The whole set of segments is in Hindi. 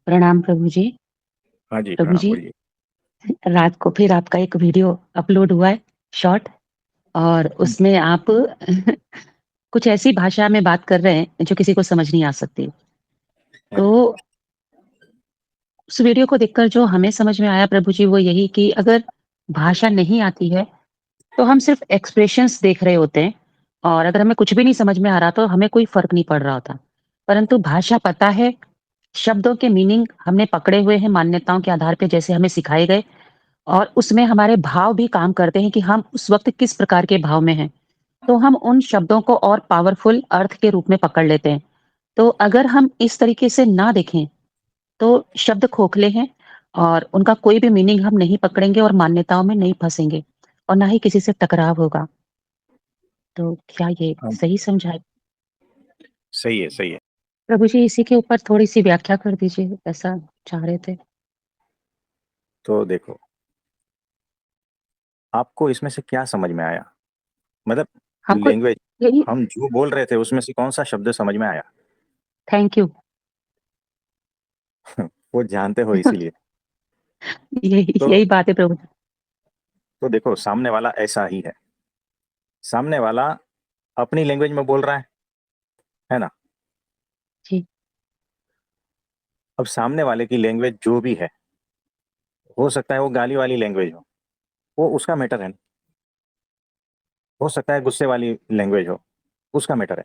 प्रणाम प्रभु जी। हाँ जी, प्रभु प्रणाम, जी, बोलिए। रात को फिर आपका एक वीडियो अपलोड हुआ है, शॉर्ट, और हुँ, उसमें आप कुछ ऐसी भाषा में बात कर रहे हैं जो किसी को समझ नहीं आ सकती। हाँ तो जी, उस वीडियो को देखकर जो हमें समझ में आया प्रभु जी, वो यही कि अगर भाषा नहीं आती है तो हम सिर्फ एक्सप्रेशंस देख रहे होते हैं, और अगर हमें कुछ भी नहीं समझ में आ रहा तो हमें कोई फ़र्क नहीं पड़ रहा होता। परंतु भाषा पता है, शब्दों के मीनिंग हमने पकड़े हुए हैं मान्यताओं के आधार पे जैसे हमें सिखाए गए, और उसमें हमारे भाव भी काम करते हैं कि हम उस वक़्त किस प्रकार के भाव में हैं। तो हम उन शब्दों को और पावरफुल अर्थ के रूप में पकड़ लेते हैं। तो अगर हम इस तरीके से ना देखें, तो शब्द खोखले हैं और उनका कोई भी मीनिंग हम नहीं पकड़ेंगे और मान्यताओं में नहीं फँसेंगे, और ना ही किसी से टकराव होगा। तो क्या ये हाँ जी, सही समझा है? सही है, सही है। प्रभु जी, इसी के ऊपर थोड़ी-सी व्याख्या कर दीजिए, ऐसा चाह रहे थे। तो देखो, आपको इसमें से क्या समझ में आया? मतलब हमको लैंग्वेज, यही, हम जो बोल रहे थे उसमें से कौन-सा शब्द समझ में आया? Thank you. वो जानते हो इसीलिए। यही तो यही बात है प्रभु जी। तो देखो, सामने वाला ऐसा ही है। सामने वाला अपनी लैंग्वेज में बोल रहा है ना? जी, अब सामने वाले की लैंग्वेज जो भी है, हो सकता है वो गाली वाली लैंग्वेज हो, वो उसका मैटर है। हो सकता है गुस्से वाली लैंग्वेज हो, उसका मैटर है।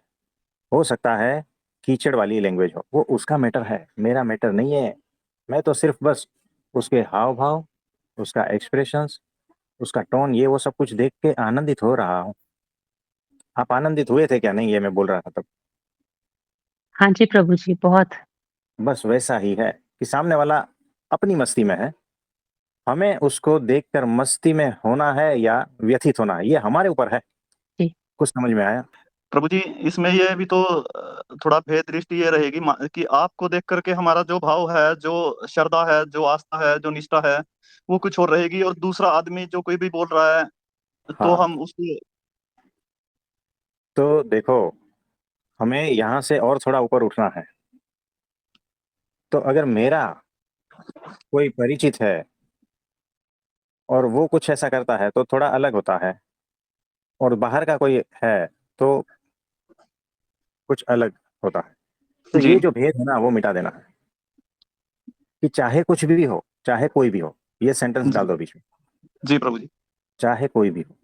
हो सकता है कीचड़ वाली लैंग्वेज हो, वो उसका मैटर है, मेरा मैटर नहीं है। मैं तो सिर्फ बस उसके हाव भाव, उसका एक्सप्रेशंस, उसका टोन, ये वो सब कुछ देख के आनंदित हो रहा हूँ। आप आनंदित हुए थे क्या? नहीं, ये मैं बोल रहा था तब। हाँ जी प्रभु जी, बहुत। बस वैसा ही है कि सामने वाला अपनी मस्ती में है, हमें उसको देखकर मस्ती में होना है या व्यथित होना है, ये हमारे ऊपर है। जी, कुछ समझ में आया? प्रभु जी, इसमें ये भी तो थोड़ा भेद दृष्टि ये रहेगी कि आपको देख करके हमारा जो भाव है, जो श्रद्धा है, जो आस्था है, जो निष्ठा है, वो कुछ और रहेगी, और दूसरा आदमी जो कोई भी बोल रहा है तो हाँ, हम उसको। तो देखो, हमें यहाँ से और थोड़ा ऊपर उठना है। तो अगर मेरा कोई परिचित है और वो कुछ ऐसा करता है तो थोड़ा अलग होता है, और बाहर का कोई है तो कुछ अलग होता है। तो जी। ये जो भेद है ना, वो मिटा देना है कि चाहे कुछ भी हो, चाहे कोई भी हो। ये सेंटेंस जी। डाल दो बीच में, जी प्रभु जी। चाहे कोई भी हो,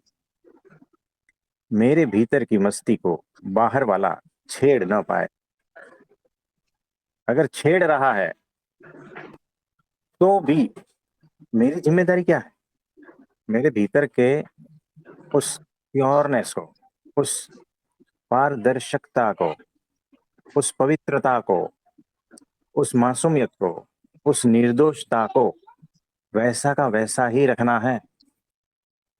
मेरे भीतर की मस्ती को बाहर वाला छेड़ ना पाए। अगर छेड़ रहा है तो भी मेरी जिम्मेदारी क्या है? मेरे भीतर के उस प्योरनेस को, उस पारदर्शकता को, उस पवित्रता को, उस मासूमियत को, उस निर्दोषता को वैसा का वैसा ही रखना है।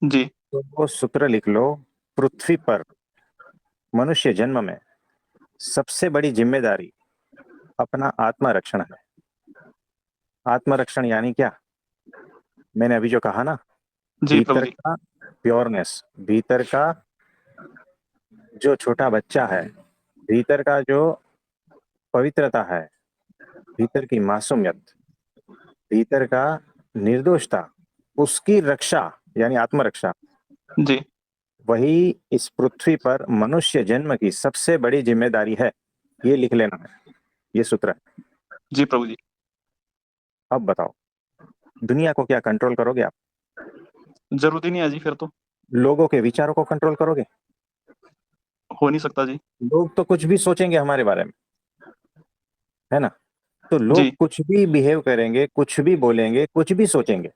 जी। तो वो सूत्र लिख लो, पृथ्वी पर मनुष्य जन्म में सबसे बड़ी जिम्मेदारी अपना आत्मरक्षण है। आत्मरक्षण यानी क्या? मैंने अभी जो कहा ना, जी प्रभु भीतर जी। का प्योरनेस, भीतर का जो छोटा बच्चा है, भीतर का जो पवित्रता है, भीतर की मासूमियत, भीतर का निर्दोषता, उसकी रक्षा यानी आत्मरक्षा, जी। वही इस पृथ्वी पर मनुष्य जन्म की सबसे बड़ी जिम्मेदारी है। ये लिख लेना है, ये सूत्र है। जी प्रभु जी। अब बताओ, दुनिया को क्या कंट्रोल करोगे आप? जरूरी नहीं है जी, फिर तो लोगों के विचारों को कंट्रोल करोगे? हो नहीं सकता जी। लोग तो कुछ भी सोचेंगे हमारे बारे में, है ना? तो लोग जी। कुछ भी बिहेव करेंगे, कुछ भी बोलेंगे, कुछ भी सोचेंगे,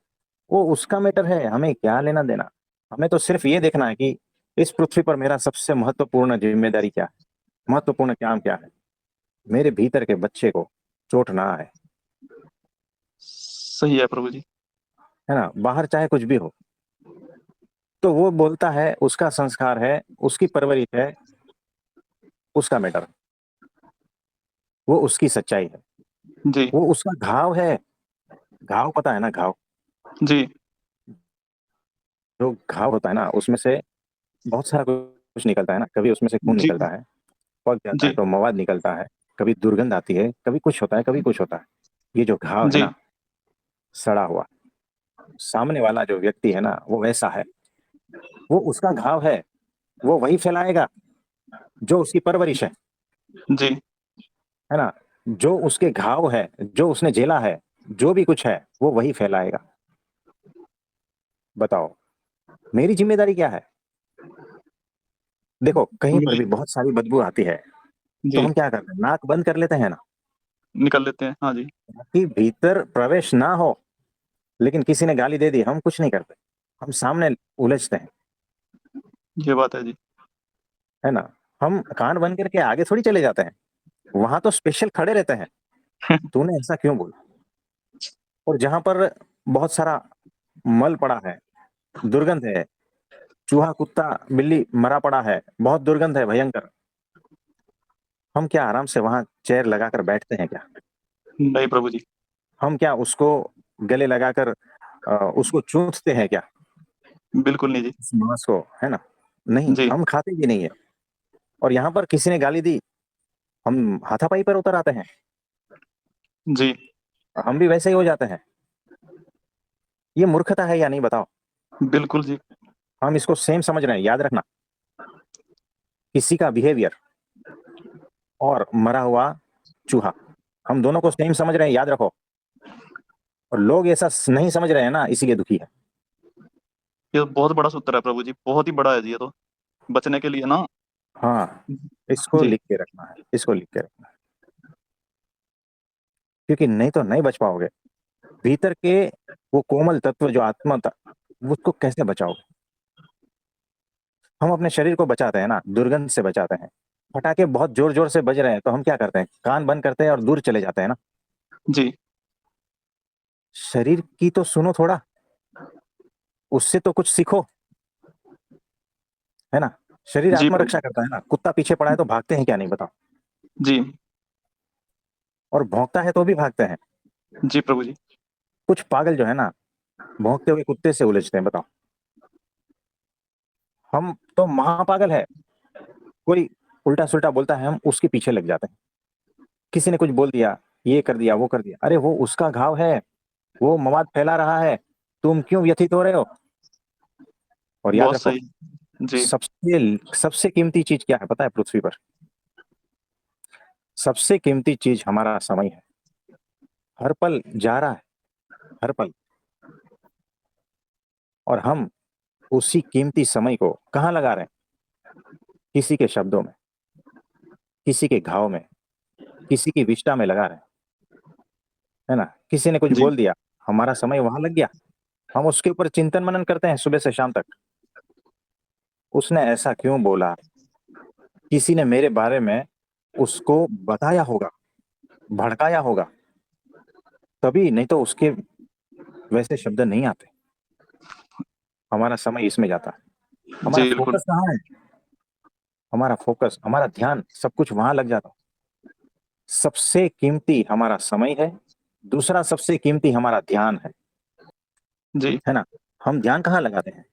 वो उसका मैटर है, हमें क्या लेना देना? हमें तो सिर्फ ये देखना है कि इस पृथ्वी पर मेरा सबसे महत्वपूर्ण जिम्मेदारी क्या है, महत्वपूर्ण काम क्या है। मेरे भीतर के बच्चे को चोट ना आए, सही है प्रभु जी। है ना? बाहर चाहे कुछ भी हो, तो वो बोलता है, उसका संस्कार है, उसकी परवरिश है, उसका मैटर है, वो उसकी सच्चाई है, जी। वो उसका घाव है। घाव पता है ना? घाव, जी। जो घाव होता है ना, उसमें से बहुत सारा कुछ निकलता है ना। कभी उसमें से खून जी। निकलता है, पक जाता है जी। तो मवाद निकलता है, कभी दुर्गंध आती है, कभी कुछ होता है, कभी कुछ होता है। ये जो घाव है जी ना, सड़ा हुआ, सामने वाला जो व्यक्ति है ना वो वैसा है, वो उसका घाव है, वो वही फैलाएगा जो उसकी परवरिश जी है ना, जो उसके घाव है, जो उसने झेला है, जो भी कुछ है वो वही फैलाएगा। बताओ मेरी जिम्मेदारी क्या है? देखो कहीं पर भी बहुत सारी बदबू आती है, तो जी हम क्या करते हैं, नाक बंद कर लेते हैं ना, निकल लेते हैं, हाँ जी। कि भीतर प्रवेश ना हो। लेकिन किसी ने गाली दे दी, हम कुछ नहीं करते, हम सामने उलझते हैं, ये बात है जी। है ना। हम कान बंद करके आगे थोड़ी चले जाते हैं, वहां तो स्पेशल खड़े रहते हैं, तूने ऐसा क्यों बोला। और जहां पर बहुत सारा मल पड़ा है, दुर्गंध है, चूहा कुत्ता बिल्ली मरा पड़ा है, बहुत दुर्गंध है भयंकर, हम क्या आराम से वहां चेयर लगाकर बैठते हैं क्या? नहीं प्रभु जी। हम क्या उसको गले लगाकर उसको चूथते हैं क्या, बिल्कुल नहीं जी। इस मांस को, है ना? नहीं, जी हम खाते भी नहीं है। और यहाँ पर किसी ने गाली दी, हम हाथापाई पर उतर आते हैं, जी हम भी वैसे ही हो जाते हैं। ये मूर्खता है या नहीं बताओ? बिल्कुल जी। हम इसको सेम समझ रहे हैं, याद रखना, किसी का बिहेवियर और मरा हुआ चूहा, हम दोनों को सेम समझ रहे हैं, याद रखो। और लोग ऐसा नहीं समझ रहे हैं ना, इसीलिए दुखी है। ये तो बहुत बड़ा सूत्र है प्रभु जी, बहुत ही बड़ा है जी ये तो, बचने के लिए ना। हाँ, इसको जी लिख के रखना है, इसको लिख के रखना है, क्योंकि नहीं तो नहीं बच पाओगे। भीतर के वो कोमल तत्व जो आत्मा था, वो उसको कैसे बचाओगे? हम अपने शरीर को बचाते हैं ना, दुर्गंध से बचाते हैं। पटाखे बहुत जोर जोर से बज रहे हैं तो हम क्या करते हैं, कान बंद करते हैं और दूर चले जाते हैं ना। जी शरीर की तो सुनो थोड़ा, उससे तो कुछ सीखो, है ना। शरीर जी प्रभु आत्मरक्षा करता है ना, कुत्ता पीछे पड़ा है तो भागते हैं क्या, नहीं बताओ? जी और भौंकता है तो भी भागते हैं। जी प्रभु जी। कुछ पागल जो है ना, भौंकते हुए कुत्ते से उलझते हैं, बताओ। हम तो महापागल है, कोई उल्टा सुल्टा बोलता है हम उसके पीछे लग जाते हैं। किसी ने कुछ बोल दिया, ये कर दिया वो कर दिया, अरे वो उसका घाव है, वो मवाद फैला रहा है, तुम क्यों व्यथित हो रहे हो? और याद बहुत रखो, सही। जी सबसे सबसे कीमती चीज क्या है पता है पृथ्वी पर? सबसे कीमती चीज हमारा समय है। हर पल जा रहा है, हर पल। और हम उसी कीमती समय को कहाँ लगा रहे हैं? किसी के शब्दों में, किसी के घाव में, किसी की विष्ठा में लगा रहे हैं, है ना। किसी ने कुछ जी बोल दिया, हमारा समय वहां लग गया, हम उसके ऊपर चिंतन मनन करते हैं सुबह से शाम तक। उसने ऐसा क्यों बोला, किसी ने मेरे बारे में उसको बताया होगा, भड़काया होगा, तभी, नहीं तो उसके वैसे शब्द नहीं आते। हमारा समय इसमें जाता है, हमारा जी बिल्कुल। फोकस कहाँ है? हमारा फोकस, हमारा ध्यान, सब कुछ वहां लग जाता है। सबसे कीमती हमारा समय है, दूसरा सबसे कीमती हमारा ध्यान जी है ना। हम ध्यान कहाँ लगाते हैं?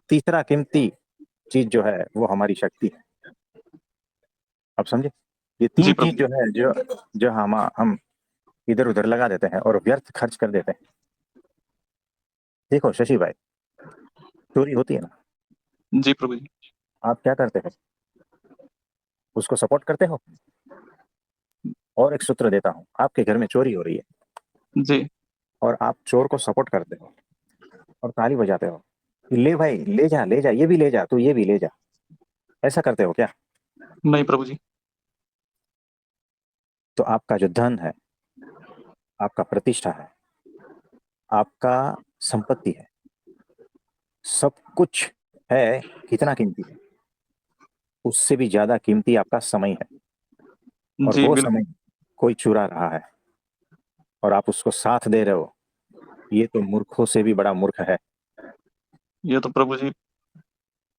तीसरा कीमती चीज जो है वो हमारी शक्ति है। अब समझे? ये जी तीन चीज प्रभु। जो है, जो जो हम इधर उधर लगा देते हैं और व्यर्थ खर्च कर देते हैं। देखो शशि भाई, चोरी होती है ना, जी प्रभु जी। आप क्या करते हो, उसको सपोर्ट करते हो? और एक सूत्र देता हूँ, आपके घर में चोरी हो रही है जी और आप चोर को सपोर्ट करते हो और ताली बजाते हो कि ले भाई ले जा ले जा, ये भी ले जा, तू ये भी ले जा, ऐसा करते हो क्या? नहीं प्रभु जी। तो आपका जो धन है, आपका प्रतिष्ठा है, आपका संपत्ति है, सब कुछ है, कितना कीमती है? उससे भी ज्यादा कीमती आपका समय है। और जी वो बिल्कुल। समय कोई चुरा रहा है और आप उसको साथ दे रहे हो, ये तो मूर्खों से भी बड़ा मूर्ख है। ये तो प्रभु जी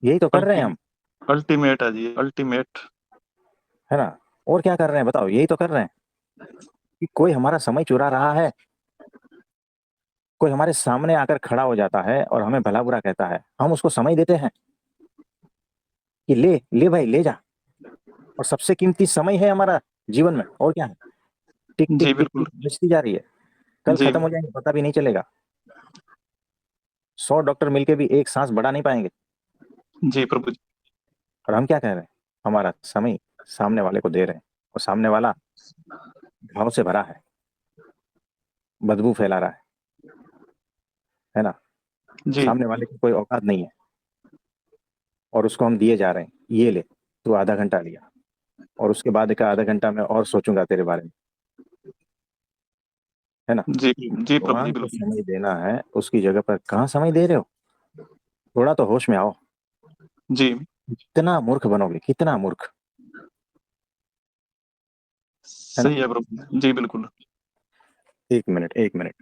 यही तो कर रहे हैं हम, अल्टीमेट, अल्टीमेट है जी, अल्टीमेट। है ना। और क्या कर रहे हैं बताओ, यही तो कर रहे हैं कि कोई हमारा समय चुरा रहा है, कोई हमारे सामने आकर खड़ा हो जाता है और हमें भला बुरा कहता है, हम उसको समय देते हैं कि ले ले भाई ले जा। और सबसे कीमती समय है हमारा जीवन में, और क्या है? टिक टिक जी टिक बिल्कुल। टिक बजती जा रही है, कल जी खत्म हो जाएंगे पता भी नहीं चलेगा। 100 डॉक्टर मिलके भी एक सांस बढ़ा नहीं पाएंगे। जी प्रभु जी। और हम क्या कह रहे हैं, हमारा समय सामने वाले को दे रहे हैं, और सामने वाला घाव से भरा है, बदबू फैला रहा है ना। जी सामने वाले की कोई औकात नहीं है, और उसको हम दिए जा रहे हैं, ये ले तू आधा घंटा लिया, और उसके बाद का आधा घंटा मैं और सोचूंगा तेरे बारे में, है ना। जी जी प्रभु जी भगवान को बिल्कुल। समय देना है, उसकी जगह पर कहाँ समय दे रहे हो। थोड़ा तो होश में आओ। जी कितना मूर्ख बनोगे, कितना मूर्ख, है ना। सही है प्रभु जी बिल्कुल। एक मिनट, एक मिनट।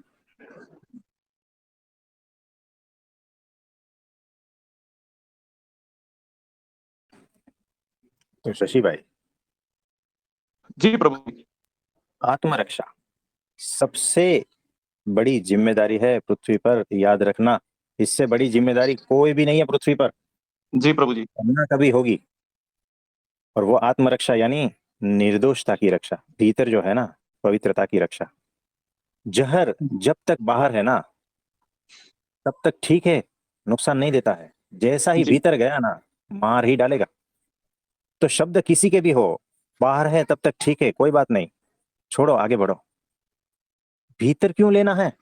तो शशि भाई, जी प्रभु जी। आत्मरक्षा सबसे बड़ी जिम्मेदारी है पृथ्वी पर, याद रखना। इससे बड़ी जिम्मेदारी कोई भी नहीं है पृथ्वी पर, जी प्रभु जी। ना कभी होगी। और वो आत्मरक्षा यानी निर्दोषता की रक्षा, भीतर जो है ना, पवित्रता की रक्षा। जहर जब तक बाहर है ना, तब तक ठीक है, नुकसान नहीं देता है। जैसा ही जी भीतर गया ना, मार ही डालेगा। तो शब्द किसी के भी हो, बाहर है तब तक ठीक है, कोई बात नहीं, छोड़ो, आगे बढ़ो। भीतर क्यों लेना है।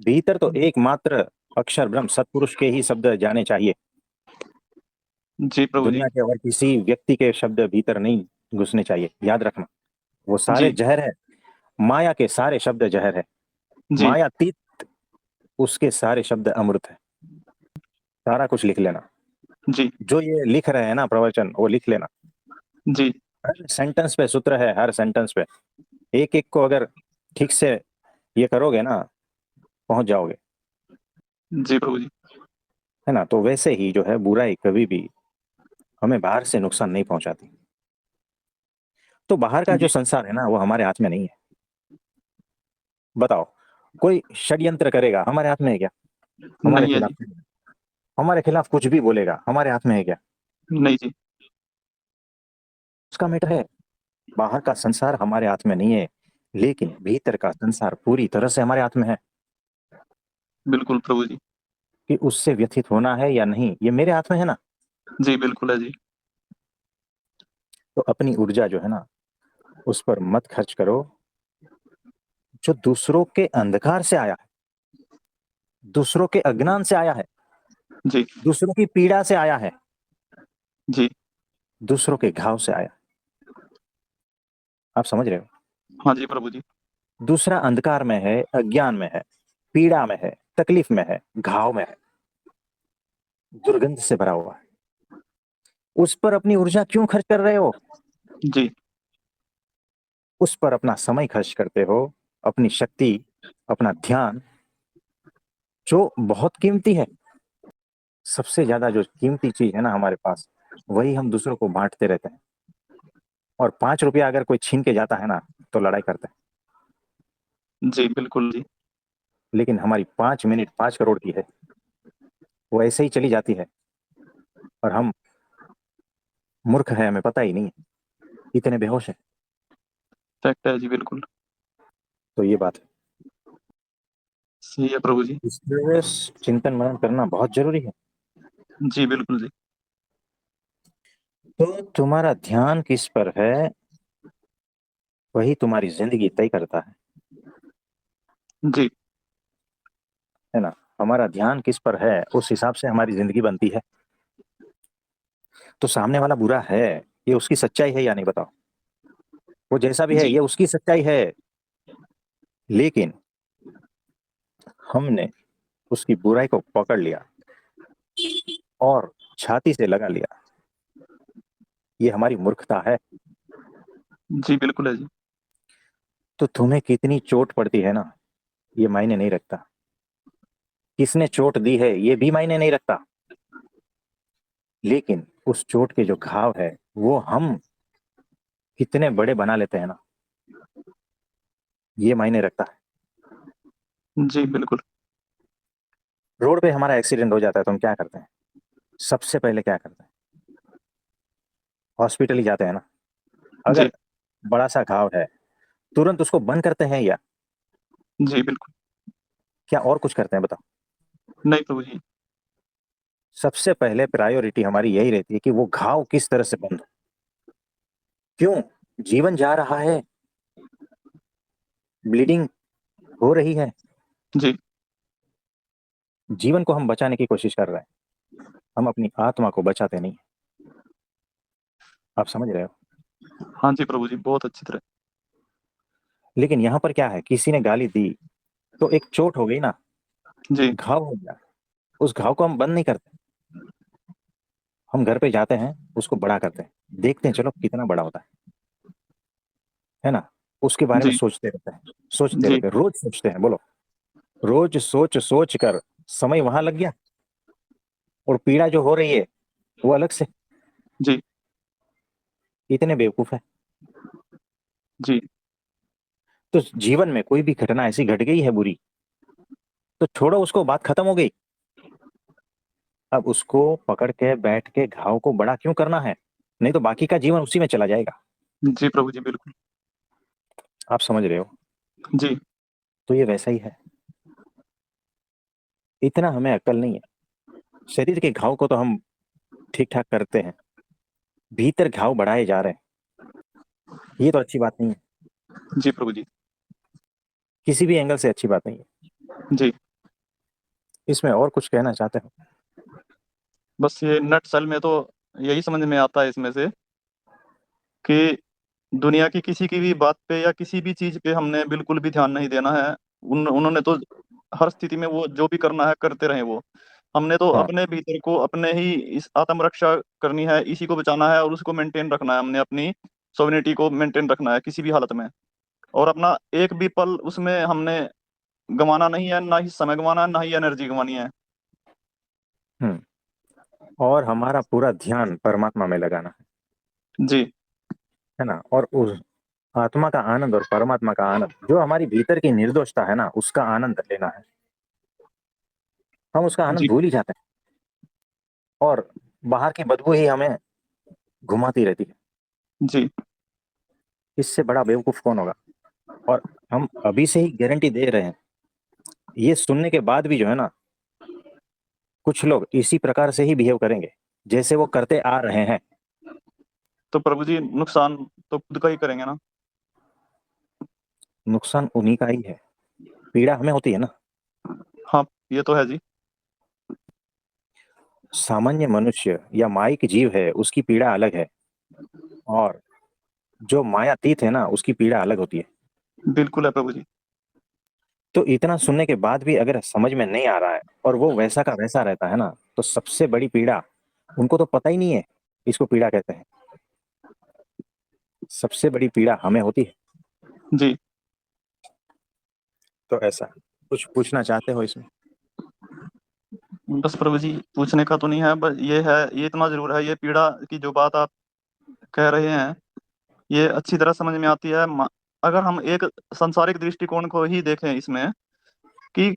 भीतर तो एकमात्र अक्षर ब्रह्म सतपुरुष के ही शब्द जाने चाहिए। जी प्रभु जी। दुनिया के और किसी व्यक्ति के शब्द भीतर नहीं घुसने चाहिए, याद रखना। वो सारे जी जहर है, माया के सारे शब्द जहर है। जी माया तीत, उसके सारे शब्द अमृत है। सारा कुछ लिख लेना, जी जो ये लिख रहे हैं ना प्रवचन, वो लिख लेना। जी हर सेंटेंस पे सूत्र है, हर सेंटेंस पे। एक एक को अगर ठीक से ये करोगे ना, पहुंच जाओगे, जी प्रभु जी। है ना। तो वैसे ही जो है, बुराई कभी भी हमें बाहर से नुकसान नहीं पहुंचाती। तो बाहर का जो जी संसार है ना, वो हमारे हाथ में नहीं है। बताओ, कोई षड्यंत्र करेगा, हमारे हाथ में है क्या। हमारे नहीं है खिलाफ, जी। हमारे खिलाफ कुछ भी बोलेगा, हमारे हाथ में है क्या। नहीं जी। उसका मैटर है। बाहर का संसार हमारे हाथ में नहीं है, लेकिन भीतर का संसार पूरी तरह से हमारे हाथ में है। बिल्कुल प्रभु जी। कि उससे व्यथित होना है या नहीं, ये मेरे हाथ में है ना। जी बिल्कुल है जी। तो अपनी ऊर्जा जो है ना, उस पर मत खर्च करो, जो दूसरों के अंधकार से आया है, दूसरों के अज्ञान से आया है, जी दूसरों की पीड़ा से आया है, जी। दूसरों के घाव से आया। आप समझ रहे हो। हाँ जी प्रभु जी। दूसरा अंधकार में है, अज्ञान में है, पीड़ा में है, तकलीफ में है, घाव में है, दुर्गंध से भरा हुआ है। उस पर अपनी ऊर्जा क्यों खर्च कर रहे हो। जी उस पर अपना समय खर्च करते हो, अपनी शक्ति, अपना ध्यान, जो बहुत कीमती है। सबसे ज्यादा जो कीमती चीज है ना हमारे पास, वही हम दूसरों को बांटते रहते हैं। और 5 रुपया अगर कोई छीन के जाता है ना, तो लड़ाई करते हैं। जी बिल्कुल जी। लेकिन हमारी 5 मिनट 5 करोड़ की है, वो ऐसे ही चली जाती है। और हम मूर्ख है, हमें पता ही नहीं है, इतने बेहोश है। फैक्ट है जी बिल्कुल। तो ये बात है। सही है प्रभु जी। इसलिए चिंतन मनन करना बहुत जरूरी है। जी बिल्कुल जी। तो तुम्हारा ध्यान किस पर है, वही तुम्हारी जिंदगी तय करता जी है ना। हमारा ध्यान किस पर है, उस हिसाब से हमारी जिंदगी बनती है। तो सामने वाला बुरा है, ये उसकी सच्चाई है या नहीं, बताओ। वो जैसा भी है, जी ये उसकी सच्चाई है। लेकिन हमने उसकी बुराई को पकड़ लिया और छाती से लगा लिया, ये हमारी मूर्खता है। जी बिल्कुल है जी। तो तुम्हें कितनी चोट पड़ती है ना, ये मायने नहीं रखता। किसने चोट दी है, ये भी मायने नहीं रखता। लेकिन उस चोट के जो घाव है, वो हम कितने बड़े बना लेते हैं ना, ये मायने रखता है। जी बिल्कुल। रोड पे हमारा एक्सीडेंट हो जाता है तो हम क्या करते हैं, सबसे पहले क्या करते हैं, हॉस्पिटल ही जाते हैं ना। जी अगर बड़ा सा घाव है, तुरंत उसको बंद करते हैं या जी बिल्कुल। क्या और कुछ करते हैं बताओ? नहीं प्रभु जी। सबसे पहले प्रायोरिटी हमारी यही रहती है कि वो घाव किस तरह से बंद हो। क्यों? जीवन जा रहा है, ब्लीडिंग हो रही है, जी जीवन को हम बचाने की कोशिश कर रहे हैं, हम अपनी आत्मा को बचाते नहीं। आप समझ रहे हो? हाँ जी प्रभु जी, बहुत अच्छी तरह। लेकिन यहाँ पर क्या है, किसी ने गाली दी तो एक चोट हो गई ना, जी घाव हो गया, उस घाव को हम बंद नहीं करते, हम घर पे जाते हैं, उसको बड़ा करते हैं, देखते हैं चलो कितना बड़ा होता है ना। उसके बारे में जी सोचते रहते हैं, सोचते जी रहते हैं, रोज सोचते हैं। बोलो, रोज सोच सोच कर समय वहां लग गया और पीड़ा जो हो रही है वो अलग से। जी इतने बेवकूफ है। जी तो जीवन में कोई भी घटना ऐसी घट गई है बुरी, तो छोड़ो, उसको, बात खत्म हो गई। अब उसको पकड़ के बैठ के घाव को बड़ा क्यों करना है? नहीं तो बाकी का जीवन उसी में चला जाएगा। जी प्रभु जी बिल्कुल। आप समझ रहे हो? जी तो ये वैसा ही है, इतना हमें अक्ल नहीं है। शरीर के घाव को तो हम ठीक ठाक करते हैं, भीतर घाव बढ़ाए जा रहे हैं, ये तो अच्छी बात नहीं है, जी प्रभु जी। किसी भी एंगल से अच्छी बात नहीं है। जी इसमें और कुछ कहना चाहते हो? बस ये नट सल में तो यही समझ में आता है इसमें से कि दुनिया की किसी की भी बात पे या किसी भी चीज पे हमने बिल्कुल भी ध्यान नहीं देना है। उन्होंने तो हर स्थिति में वो जो भी करना है करते रहे वो। हमने तो हाँ। अपने भीतर को अपने ही इस आत्मरक्षा करनी है, इसी को बचाना है और उसको मेंटेन रखना है। हमने अपनी सोवेनिटी को मेंटेन रखना है किसी भी हालत में, और अपना एक भी पल उसमें हमने गंवाना नहीं है, ना ही समय गंवाना है, ना ही एनर्जी गंवानी है। हम्म। और हमारा पूरा ध्यान परमात्मा में लगाना जी है ना, और उस आत्मा का आनंद और परमात्मा का आनंद, जो हमारी भीतर की निर्दोषता है ना, उसका आनंद लेना है। हम उसका आनंद जी भूल ही जाते हैं और बाहर की बदबू ही हमें घुमाती रहती है। जी इससे बड़ा बेवकूफ कौन होगा? और हम अभी से ही गारंटी दे रहे हैं, ये सुनने के बाद भी जो है ना, कुछ लोग इसी प्रकार से ही बिहेव करेंगे जैसे वो करते आ रहे हैं। तो प्रभु जी नुकसान तो खुद का ही करेंगे ना। नुकसान उन्हीं का ही है, पीड़ा हमें होती है ना। हाँ ये तो है जी। सामान्य मनुष्य या माइक जीव है, उसकी पीड़ा अलग है, और जो मायातीत है ना, उसकी पीड़ा अलग होती है। बिल्कुल है प्रभु जी। तो इतना सुनने के बाद भी अगर समझ में नहीं आ रहा है और वो वैसा का वैसा रहता है ना, तो सबसे बड़ी पीड़ा, उनको तो पता ही नहीं है इसको पीड़ा कहते हैं, सबसे बड़ी पीड़ा हमें होती है। जी तो ऐसा कुछ पूछना चाहते हो इसमें? बस प्रभु जी पूछने का तो नहीं है, बस ये है, ये इतना जरूर है, ये पीड़ा की जो बात आप कह रहे हैं ये अच्छी तरह समझ में आती है। अगर हम एक सांसारिक दृष्टिकोण को ही देखें इसमें, कि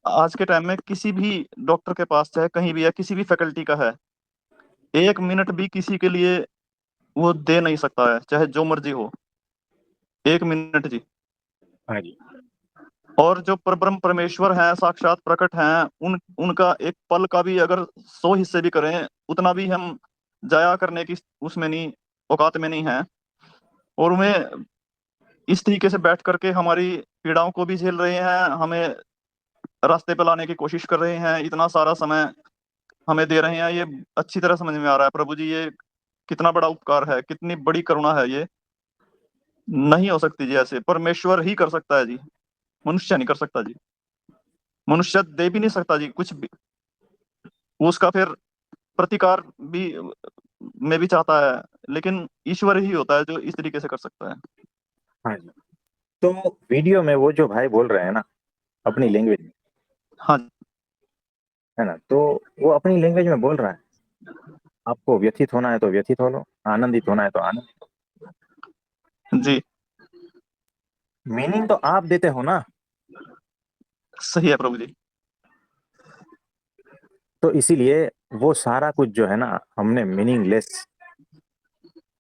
आज के टाइम में किसी भी डॉक्टर के पास चाहे कहीं भी है, किसी भी फैकल्टी का है, एक मिनट भी किसी के लिए वो दे नहीं सकता है, चाहे जो मर्जी हो। एक मिनट जी। हाँ जी। और जो परब्रह्म परमेश्वर हैं, साक्षात प्रकट हैं, उनका एक पल का भी अगर 100 हिस्से भी करें, उतना भी हम जाया करने की उसमें नहीं, औकात में नहीं है। और उन्हें इस तरीके से बैठ करके हमारी पीड़ाओं को भी झेल रहे हैं, हमें रास्ते पे लाने की कोशिश कर रहे हैं, इतना सारा समय हमें दे रहे हैं। ये अच्छी तरह समझ में आ रहा है प्रभु जी, ये कितना बड़ा उपकार है, कितनी बड़ी करुणा है ये। नहीं हो सकती जी, ऐसे परमेश्वर ही कर सकता है जी, मनुष्य नहीं कर सकता जी। मनुष्य दे भी नहीं सकता जी कुछ भी, वो उसका फिर प्रतिकार भी में भी चाहता है, लेकिन ईश्वर ही होता है जो इस तरीके से कर सकता है। हाँ जी। तो वीडियो में वो जो भाई बोल रहे हैं ना, अपनी लैंग्वेज में, हाँ है ना, तो वो अपनी लैंग्वेज में बोल रहा है। आपको व्यथित होना है तो व्यथित हो लो, आनंदित होना है तो आनंदित जी हो, मीनिंग तो आप देते हो ना। सही है प्रभु जी। तो इसीलिए वो सारा कुछ जो है ना, हमने मीनिंगलेस,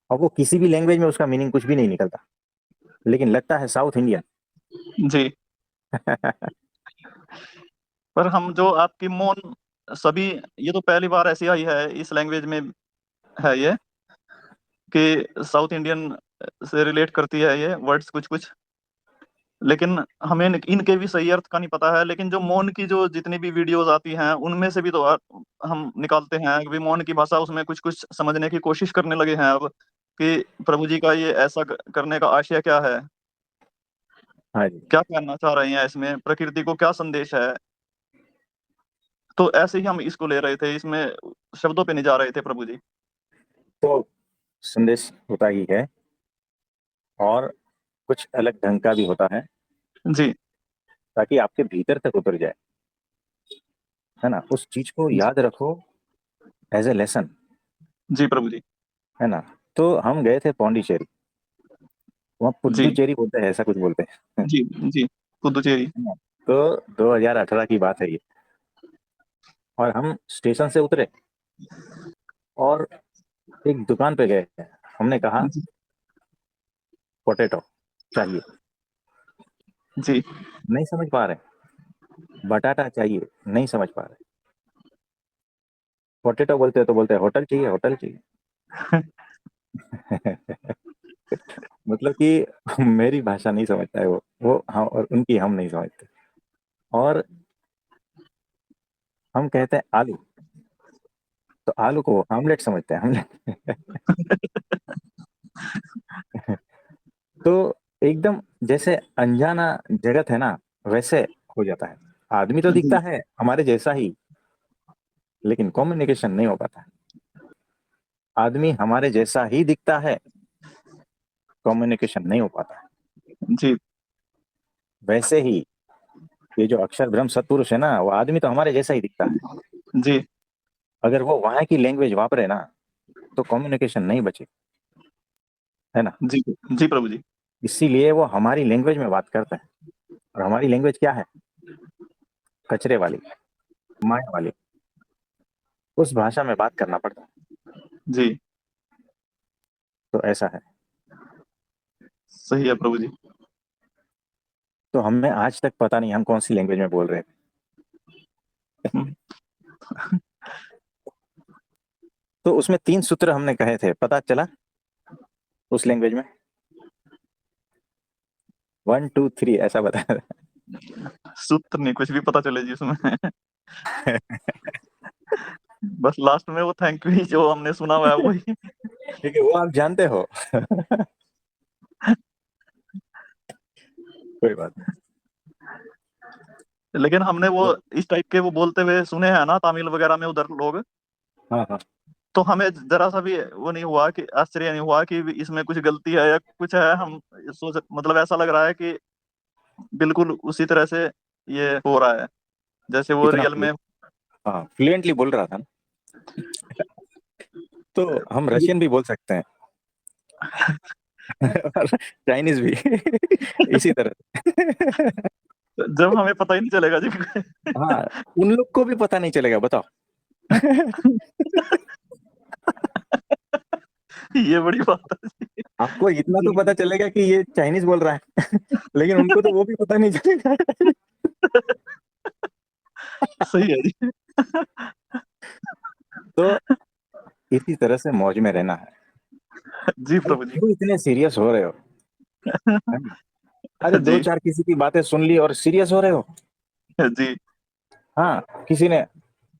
और वो किसी भी लैंग्वेज में उसका मीनिंग कुछ भी नहीं निकलता। लेकिन लगता है साउथ इंडियन। जी। पर हम जो आपकी मौन सभी, ये तो पहली बार ऐसी आई है इस लैंग्वेज में, है ये कि साउथ इंडियन से रिलेट करती है ये वर्ड्स कुछ कुछ, लेकिन हमें इनके भी सही अर्थ का नहीं पता है। लेकिन जो मौन की जो जितनी भी वीडियोस आती हैं उनमें से भी तो हम निकालते हैं कि मौन की भाषा, उसमें कुछ कुछ समझने की कोशिश करने लगे हैं अब कि प्रभु जी का ये ऐसा करने का आशय क्या है, हाँ जी। क्या कहना चाह रहे हैं, इसमें प्रकृति को क्या संदेश है। तो ऐसे ही हम इसको ले रहे थे, इसमें शब्दों पे नहीं जा रहे थे प्रभु जी। तो संदेश होता ही है, और कुछ अलग ढंग का भी होता है, जी। ताकि आपके भीतर तक उतर जाए, है ना। उस चीज को याद रखो एज ए लेसन, जी प्रभु जी। है ना। तो हम गए थे पौंडीचेरी, वहाँ जी। पुद्दुचेरी बोलते हैं, ऐसा कुछ बोलते हैं। जी। जी पुदुचेरी। है ना? तो 2018 की बात है ये, और हम स्टेशन से उतरे और एक दुकान पे गए। हमने कहा जी। पोटैटो चाहिए, जी। नहीं समझ पा रहे। बटाटा चाहिए, नहीं समझ पा रहे। पोटैटो बोलते हैं तो बोलते हैं होटल चाहिए, होटल चाहिए। मतलब कि मेरी भाषा नहीं समझता है वो हम, और उनकी हम नहीं समझते। और हम कहते हैं आलू, तो आलू को आमलेट समझते हैं, आमलेट। तो एकदम जैसे अनजाना जगत है ना, वैसे हो जाता है। आदमी तो जी। दिखता है हमारे जैसा ही, लेकिन कम्युनिकेशन नहीं हो पाता। आदमी हमारे जैसा ही दिखता है, कम्युनिकेशन नहीं हो पाता। जी। वैसे ही ये जो अक्षर ब्रह्म सत्पुरुष है ना, वो आदमी तो हमारे जैसा ही दिखता है। जी। अगर वो वहां की लैंग्वेज वापरे ना, तो कम्युनिकेशन नहीं बचे, है ना। जी। जी प्रभु जी। इसीलिए वो हमारी लैंग्वेज में बात करता है। और हमारी लैंग्वेज क्या है? कचरे वाली, माया वाली। उस भाषा में बात करना पड़ता है। जी। तो ऐसा है। सही है प्रभु जी। तो हमें आज तक पता नहीं हम कौन सी लैंग्वेज में बोल रहे हैं। हम्म। तो उसमें 3 सूत्र हमने कहे थे, पता चला उस लैंग्वेज में? 1 2 3 ऐसा बताया सूत्र नहीं कुछ भी पता चले जी उसमें। था। बस लास्ट में वो थैंक यू जो हमने सुना हुआ है वही। ठीक है, वो आप जानते हो। कोई बात नहीं। लेकिन हमने वो तो इस टाइप के वो बोलते हुए सुने हैं ना तमिल वगैरह में उधर लोग, हाँ हाँ। तो हमें जरा सा भी वो नहीं हुआ कि आश्चर्य नहीं हुआ कि इसमें कुछ गलती है या कुछ है। हम सोच मतलब ऐसा लग रहा है कि बिल्कुल उसी तरह से ये हो रहा है जैसे वो इतना रियल में। हाँ फ्लुएंटली बोल रहा था ना, तो हम रशियन भी बोल सकते हैं। और चाइनीज भी। इसी तरह। जब हमें पता ही नहीं चलेगा जी। हाँ, उन लोग को भी पता नहीं चलेगा, बताओ। ये बड़ी बात है जी। आपको इतना तो बिल्कुल। पता चलेगा कि ये चाइनीज बोल रहा है। लेकिन उनको तो वो भी पता नहीं चलेगा। सही है जी। तो इसी तरह से मौज में रहना है। जी अरे प्रभु जी। क्यों इतने सीरियस हो रहे हो, है ना? अरे दो जी। चार किसी की बातें सुन ली और सीरियस हो रहे हो। जी। हाँ, किसी ने,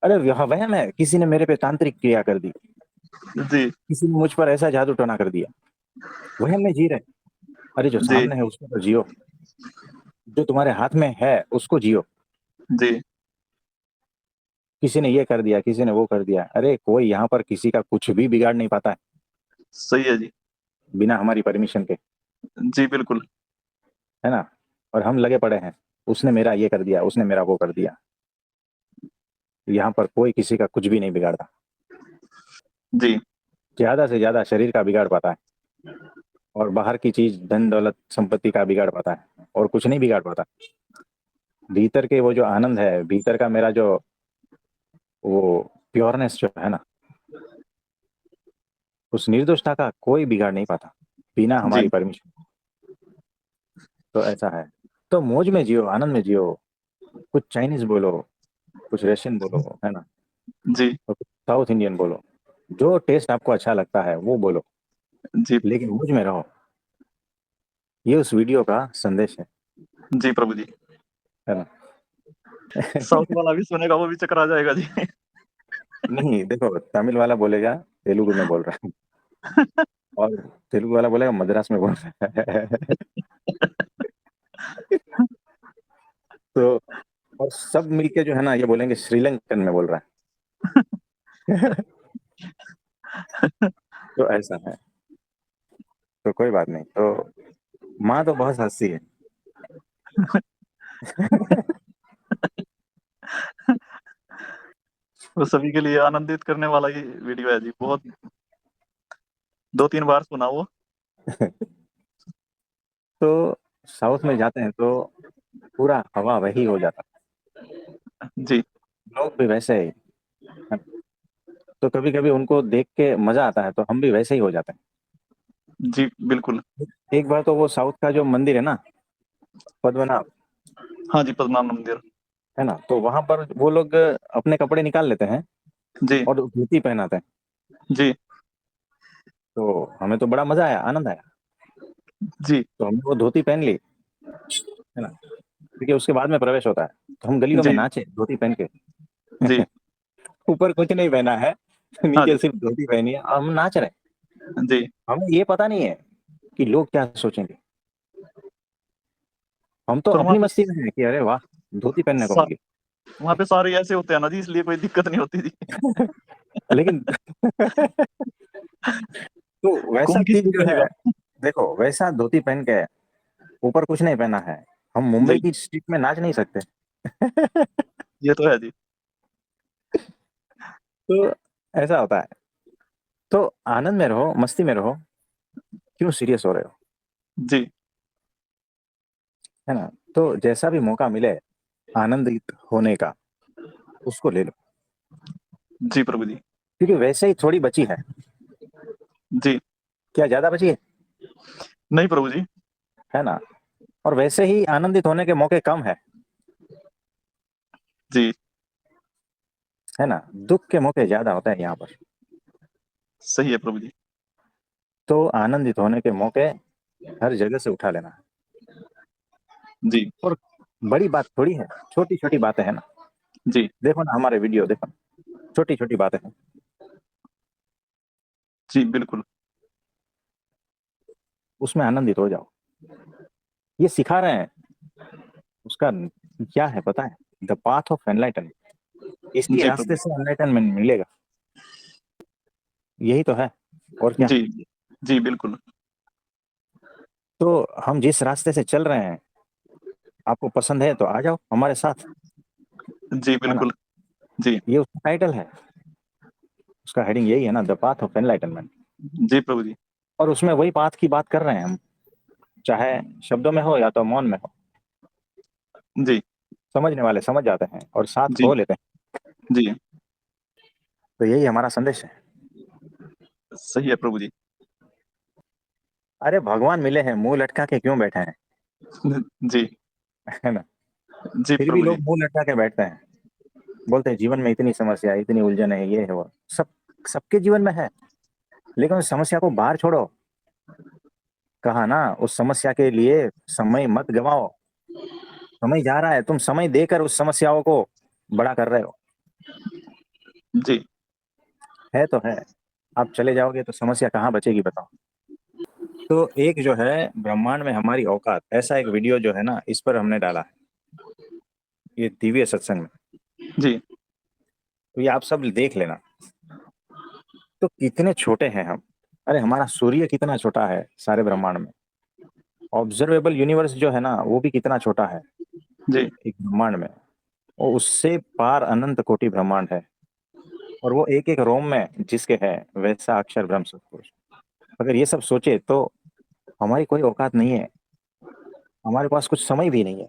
अरे यहाँ वहम है, किसी ने मेरे पे तांत्रिक क्रिया कर दी, जी। किसी ने मुझ पर ऐसा जादू टोना कर दिया। वहम में जी रहे। अरे जो जी। सामने है उसको तो जियो, जो तुम्हारे हाथ में है उसको जियो। जी। किसी ने ये कर दिया, किसी ने वो कर दिया, अरे कोई यहाँ पर किसी का कुछ भी बिगाड़ नहीं पाता है सही है जी। बिना हमारी परमिशन के, जी बिल्कुल। है ना। और हम लगे पड़े हैं, उसने मेरा ये कर दिया, उसने मेरा वो कर दिया। यहाँ पर कोई किसी का कुछ भी नहीं बिगाड़ता। जी। ज्यादा से ज्यादा शरीर का बिगाड़ पाता है, और बाहर की चीज धन दौलत संपत्ति का बिगाड़ पाता है, और कुछ नहीं बिगाड़ पाता। भीतर के वो जो आनंद है, भीतर का मेरा जो वो प्योरनेस जो है ना, उस निर्दोषता का कोई बिगाड़ नहीं पाता बिना हमारी जी। परमिशन। तो ऐसा है। तो मौज में जियो, आनंद में जियो, कुछ चाइनीज बोलो, कुछ रशियन बोलो, है ना, जी और कुछ साउथ इंडियन बोलो, जो टेस्ट आपको अच्छा लगता है वो बोलो, जी लेकिन मौज में रहो। ये उस वीडियो का संदेश जी प्रभु जी। है ना। साउथ वाला भी सुनेगा, वो भी चक्कर आ जाएगा जी। नहीं देखो, तमिल वाला बोलेगा तेलुगु में बोल रहा है, और तेलुगु वाला बोलेगा मद्रास में बोल रहा है। तो और सब मिलके जो है ना ये बोलेंगे श्रीलंकन में बोल रहा है। तो ऐसा है। तो कोई बात नहीं। तो माँ तो बहुत हंसी है। वो सभी के लिए आनंदित करने वाला ही वीडियो है जी, बहुत 2-3 बार सुना वो। तो साउथ में जाते हैं तो पूरा हवा वही हो जाता जी है, लोग भी वैसे ही है। तो कभी कभी उनको देख के मजा आता है, तो हम भी वैसे ही हो जाते जी बिल्कुल। हैं। एक बार तो वो साउथ का जो मंदिर है ना, पद्मनाभ, हाँ जी, पद्मनाभ मंदिर। है ना, तो वहां पर वो लोग अपने कपड़े निकाल लेते हैं जी और धोती पहनाते हैं। जी तो हमें तो बड़ा मजा आया, आनंद आया। जी तो हमने वो धोती पहन ली, है ना, क्योंकि उसके बाद में प्रवेश होता है। तो हम गलियों में जी नाचे धोती पहन के। जी। ऊपर कुछ नहीं पहना है, हाँ नीचे जी। सिर्फ धोती पहनी है, और हम नाच रहे हैं। जी। हमें ये पता नहीं है कि लोग क्या सोचेंगे। हम तो पर वहाँ अपनी पे मस्ती में हैं कि अरे वाह, धोती पहनने को सा, मिली। वहाँ पे सारे ऐसे होते हैं ना जी, इसलिए कोई दिक्कत नहीं होती जी। लेकिन तो वैसा कौन चीज किसको जो कहेगा। है, देखो वैसा धोती पहन के ऊपर कुछ नहीं पहना है, हम मुंबई जी, की स्ट्रीट में नाच नहीं सकते। ये तो है जी। तो ऐसा होता है। तो आनंद में रहो, मस्ती में रहो, क्यों सीरियस हो रहे हो, जी है ना। तो जैसा भी मौका मिले आनंदित होने का, उसको ले लो, जी प्रभु जी। क्योंकि वैसे ही थोड़ी बची है। जी क्या ज्यादा बची नहीं प्रभु जी। है ना। और वैसे ही आनंदित होने के मौके कम जी है ना, दुख के मौके ज्यादा होते हैं यहाँ पर। सही है प्रभु जी। तो आनंदित होने के मौके हर जगह से उठा लेना है। जी और बड़ी बात थोड़ी है, छोटी छोटी बातें हैं ना। जी देखो ना हमारे वीडियो देखो, छोटी छोटी बातें हैं, जी बिल्कुल। उसमें आनंदित हो जाओ। ये सिखा रहे हैं, उसका क्या है पता है, द पाथ ऑफ एनलाइटनमेंट, इसी जी रास्ते प्रभु। से एनलाइटनमेंट मिलेगा। यही तो है, और क्या जी है। जी बिल्कुल। तो हम जिस रास्ते से चल रहे हैं, आपको पसंद है तो आ जाओ हमारे साथ, जी है ना। बिल्कुल। जी ये उसका टाइटल है, उसका हेडिंग यही है ना, द पाथ ऑफ एनलाइटनमेंट। जी प्रभु जी। और उसमें वही पाथ की बात कर रहे हैं हम, चाहे शब्दों में हो या तो मौन में हो। जी समझने वाले समझ जाते हैं और साथ जी हो लेते हैं। जी तो यही हमारा संदेश है। सही है प्रभु जी। अरे भगवान मिले हैं, मुंह लटका के क्यों बैठे हैं, जी है ना। जी फिर भी प्रभु जी। लोग मुंह लटका के बैठते हैं, बोलते हैं जीवन में इतनी समस्या है, इतनी उलझन है, ये है वो सब, सबके जीवन में है। लेकिन उस समस्या को बाहर छोड़ो। कहा ना, उस समस्या के लिए समय मत गवाओ। समय जा रहा है, तुम समय देकर उस समस्याओं को बड़ा कर रहे हो। जी है तो है, आप चले जाओगे तो समस्या कहाँ बचेगी बताओ। तो एक जो है ब्रह्मांड में हमारी औकात, ऐसा एक वीडियो जो है ना, इस पर हमने डाला है, ये दिव्य सत्संग में। जी तो ये आप सब देख लेना। तो कितने छोटे हैं हम, अरे हमारा सूर्य कितना छोटा है सारे ब्रह्मांड में। ऑब्जर्वेबल यूनिवर्स जो है ना, वो भी कितना छोटा है जी एक ब्रह्मांड में। वो उससे पार अनंत कोटि ब्रह्मांड है, और वो एक एक रोम में जिसके है वैसा अक्षर ब्रह्म सत्पुरुष। अगर ये सब सोचे तो हमारी कोई औकात नहीं है, हमारे पास कुछ समय भी नहीं है।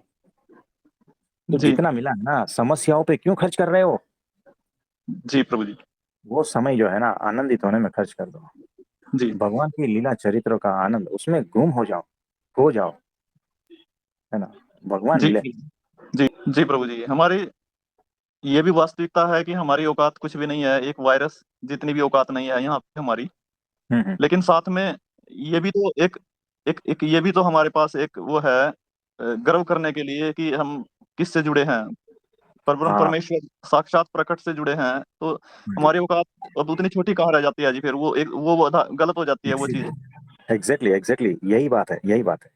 तो जी जितना मिला है ना, समस्याओं पे क्यों खर्च कर रहे हो। जी प्रभु जी। वो समय जो है ना आनंदित होने में खर्च कर दो। जी भगवान की लीला चरित्र का आनंद, उसमें गुम हो जाओ, खो जाओ। है ना, भगवान जी मिले। जी जी प्रभु जी, हमारी ये भी वास्तविकता है कि हमारी औकात कुछ भी नहीं है, एक वायरस जितनी भी औकात नहीं है यहाँ पे हमारी। हम्म। लेकिन साथ में ये भी तो एक ये भी तो हमारे पास एक वो है, गर्व करने के लिए कि हम किससे जुड़े हैं, परब्रह्म हाँ परमेश्वर साक्षात प्रकट से जुड़े हैं। तो जी, हमारी औकात अब उतनी छोटी कहाँ रह जाती है जी, फिर वो एक वो गलत हो जाती है वो चीज। एग्जैक्टली एग्जैक्टली, यही बात है, यही बात है।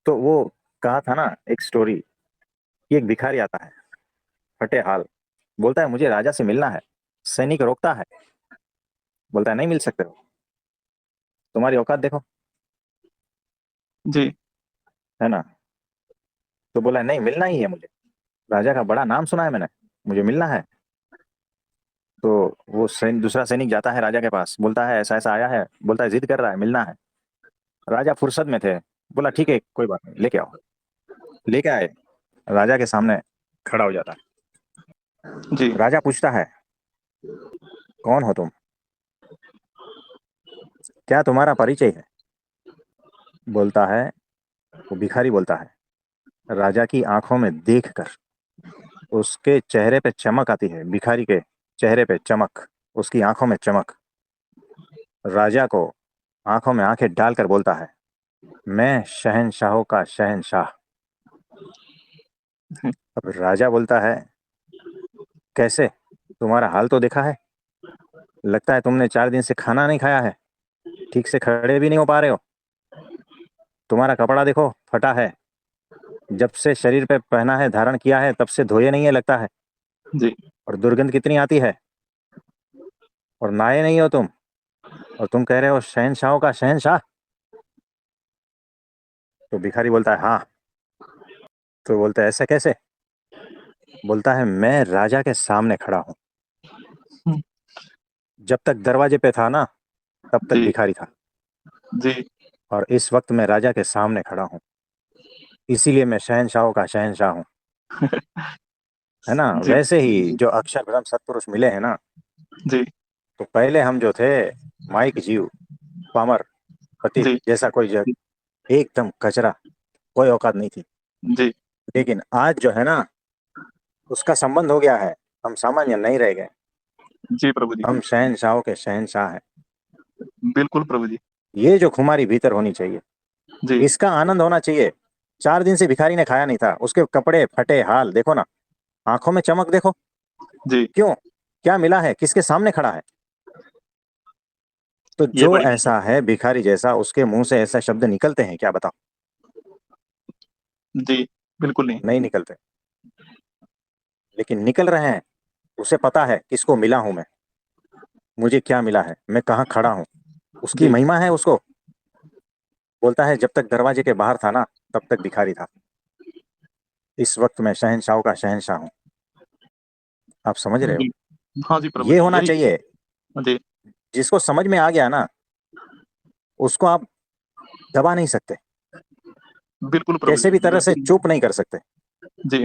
तो वो कहा था ना एक स्टोरी कि एक भिखारी आता है, फटे हाल, बोलता है मुझे राजा से मिलना है। सैनिक रोकता है, बोलता है नहीं मिल सकते हो, तुम्हारी औकात देखो, जी है ना। तो बोला नहीं, मिलना ही है मुझे, राजा का बड़ा नाम सुना है मैंने, मुझे मिलना है। तो वो दूसरा सैनिक जाता है राजा के पास, बोलता है ऐसा ऐसा आया है, बोलता है जिद कर रहा है, मिलना है। राजा फुर्सत में थे, बोला ठीक है कोई बात नहीं, लेके आओ। लेके आए, राजा के सामने खड़ा हो जाता है। जी राजा पूछता है कौन हो तुम, क्या तुम्हारा परिचय है। बोलता है, वो भिखारी बोलता है, राजा की आंखों में देखकर उसके चेहरे पे चमक आती है, भिखारी के चेहरे पे चमक, उसकी आंखों में चमक। राजा को आंखों में आंखें डालकर बोलता है, मैं शहंशाहों का शहंशाह। अब राजा बोलता है, कैसे, तुम्हारा हाल तो देखा है, लगता है तुमने 4 दिन से खाना नहीं खाया है, ठीक से खड़े भी नहीं हो पा रहे हो, तुम्हारा कपड़ा देखो फटा है, जब से शरीर पे पहना है धारण किया है तब से धोए नहीं है लगता है, जी और दुर्गंध कितनी आती है, और नहाए नहीं हो तुम, और तुम कह रहे हो शहंशाहों का शहंशाह। तो भिखारी बोलता है हाँ। तो बोलता है ऐसे कैसे। बोलता है मैं राजा के सामने खड़ा हूँ, जब तक दरवाजे पे था ना तब तक जी भिखारी था, जी और इस वक्त मैं राजा के सामने खड़ा हूँ, इसीलिए मैं शहंशाहों का शहंशाह हूँ, है ना। जी वैसे ही जो अक्षर ब्रह्म सत्पुरुष मिले हैं ना, जी तो पहले हम जो थे माइक जीव, पामर पतित जी जैसा कोई एकदम कचरा, कोई औकात नहीं थी। जी लेकिन आज जो है ना, उसका संबंध हो गया है, हम सामान्य नहीं रह गए, जी प्रभु जी, हम शहंशाहों के शहंशाह हैं। बिल्कुल प्रभु जी। ये जो खुमारी भीतर होनी चाहिए, जी इसका आनंद होना चाहिए। 4 दिन से भिखारी ने खाया नहीं था, उसके कपड़े फटे हाल देखो ना, आंखों में चमक देखो, जी, क्यों, क्या मिला है, किसके सामने खड़ा है। तो ये जो बड़ी ऐसा है भिखारी जैसा, उसके मुंह से ऐसा शब्द निकलते हैं क्या, बताओ। जी, बिल्कुल नहीं। नहीं निकलते, लेकिन निकल रहे हैं। उसे पता है किसको मिला हूं मैं, मुझे क्या मिला है, मैं कहाँ खड़ा हूँ, उसकी जी, महिमा है उसको। बोलता है जब तक दरवाजे के बाहर था ना तब तक भिखारी था, इस वक्त मैं शहंशाहों का शहंशाह हूँ। आप समझ रहे हो, जी, हाँ जी प्रभु ये जी, होना यही। चाहिए। जी, जिसको समझ में आ गया ना, उसको आप दबा नहीं सकते, बिल्कुल प्रभु कैसे जी, भी तरह से बिल्कुल। चुप नहीं कर सकते, जी,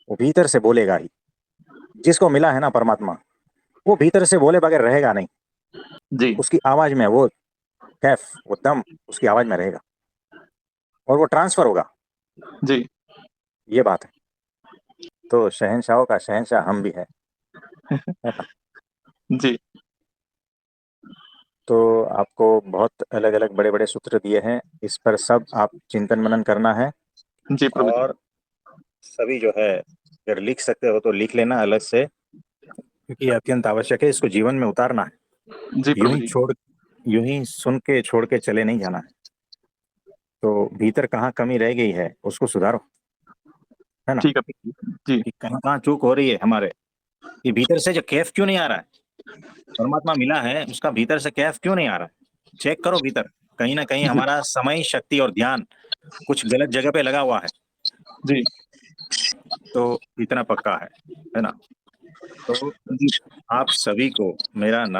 वो भीतर से बोलेगा ही। जिसको मिला है ना परमात्मा, वो भीतर से बोले बगैर रहेगा नहीं, जी, उसकी आवाज में वो कैफ, वो दम उसकी आवाज में रहेगा, और वो ट्रांसफर होगा। जी, ये बात है। तो शहंशाहों का शहंशाह हम भी है ना। जी, तो आपको बहुत अलग अलग बड़े बड़े सूत्र दिए हैं, इस पर सब आप चिंतन मनन करना है। जी प्रभु जी, और सभी जो है, अगर लिख सकते हो तो लिख लेना अलग से, क्योंकि ये अत्यंत आवश्यक है, इसको जीवन में उतारना है। जी यूं प्रभु ही जी। छोड़, यूं ही सुन के छोड़ के चले नहीं जाना है। तो भीतर कहाँ कमी रह गई है उसको सुधारो, है ना। ठीक है प्रभु जी। जी, कि कहाँ कहाँ चूक हो रही है हमारे, कि भीतर से जो कैफ क्यों नहीं आ रहा है, परमात्मा मिला है उसका भीतर से कैफ क्यों नहीं आ रहा है, चेक करो भीतर। कहीं ना कहीं जी, हमारा समय शक्ति और ध्यान कुछ गलत जगह पे लगा हुआ है। जी, तो इतना पक्का है ना। तो जी। आप सभी को मेरा नमन।